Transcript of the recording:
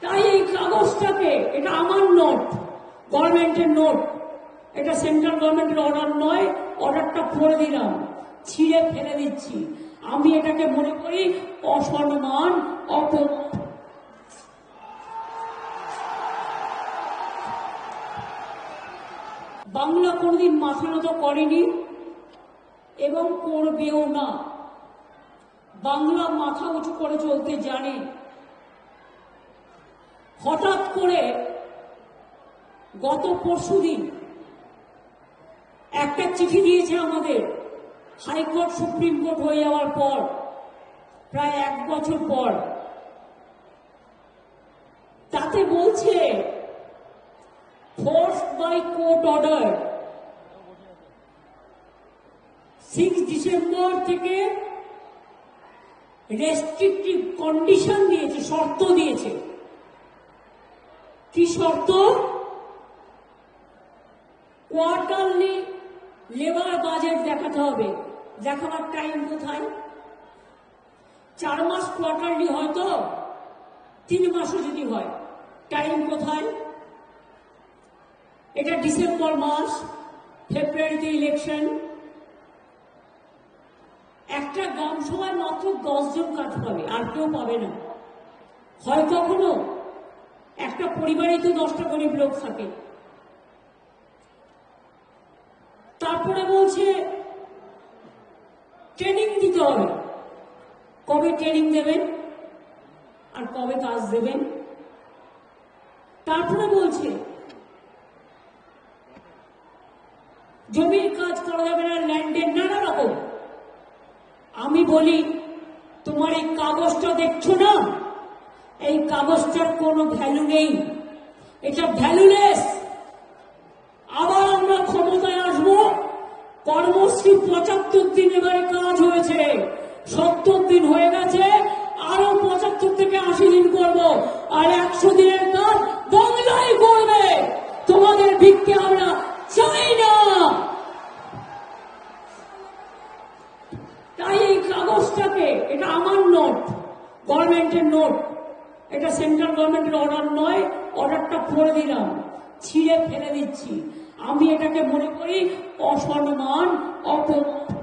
তাই এই কাগজটাকে, এটা আমার নোট, গভর্নমেন্টের নোট, এটা সেন্ট্রাল গভর্নমেন্টের অর্ডার নয়, অর্ডারটা পড়ে দিলাম, ছিঁড়ে ফেলে দিচ্ছি। আমি এটাকে মনে করি অসম্মান, অপমান। বাংলা কোনোদিন মাথা নত করেনি এবং করবেও না। বাংলা মাথা উঁচু করে চলতে জানে। হঠাৎ করে গত পরশুদিন একটা চিঠি দিয়েছে আমাদের, হাইকোর্ট সুপ্রিম কোর্ট হয়ে যাওয়ার পর, প্রায় 1 বছর পর। তাতে বলছে forced by court order 6 December থেকে রেস্ট্রিক্টিভ কন্ডিশন দিয়েছে, শর্ত দিয়েছে। কি শর্ত? কোয়ার্টারলি লেবার বাজেট দেখাতে হবে। দেখাবার টাইম কোথায়? 4 মাস কোয়ার্টারলি হয়তো, 3 মাসও যদি হয়, টাইম কোথায়? এটা ডিসেম্বর মাস, ফেব্রুয়ারিতে ইলেকশন। একটা গ্রাম সভায় মাত্র 10 জন কাজ পাবে, আর কেউ পাবে না। হয় কখনো একটা পরিবারেই তো 10টা গরিব লোক থাকে। তারপরে বলছে ট্রেনিং দিতে হবে। কবে ট্রেনিং দেবেন আর কবে কাজ দেবেন? তারপরে বলছে জমির কাজ করা যাবে না, ল্যান্ডের নানা রকম। আমি বলি, তোমার এই কাগজটা দেখছো না, এই কাগজটার কোনো ভ্যালু নেই, এটা ভ্যালুলেস। আবার আমরা ক্ষমতায় আসবো, কর্মশ্রী 75 দিন এবারে কাজ হয়েছে, 70 দিন হয়ে গেছে, আরো 75 থেকে 80 দিন করব, আর 100 দিনের কাজ বাংলায় করবে। তোমাদের ভিক্ষে আমরা চাই না। তাই এই কাগজটাকে, এটা আমার নোট, গভর্নমেন্টের নোট, এটা সেন্ট্রাল গভর্নমেন্টের অর্ডার নয়, অর্ডারটা পড়ে দিলাম, ছিঁড়ে ফেলে দিচ্ছি। আমি এটাকে মনে করি অসম্মান, অপমান।